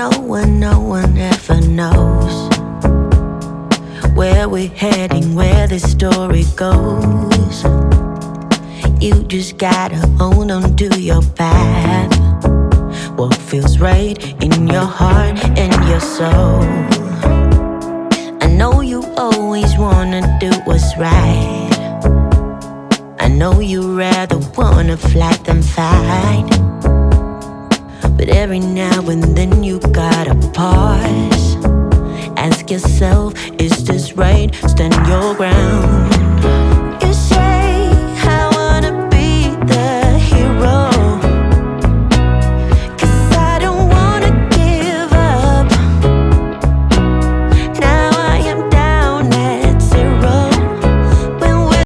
no one ever knows where we're heading, where this story goes. You just gotta hold on to your path. What feels right in your heart and your soul. I know you always wanna do what's right. I know you rather wanna flight than fight. But every now and then you gotta pause. Ask yourself, is this right? Stand your ground.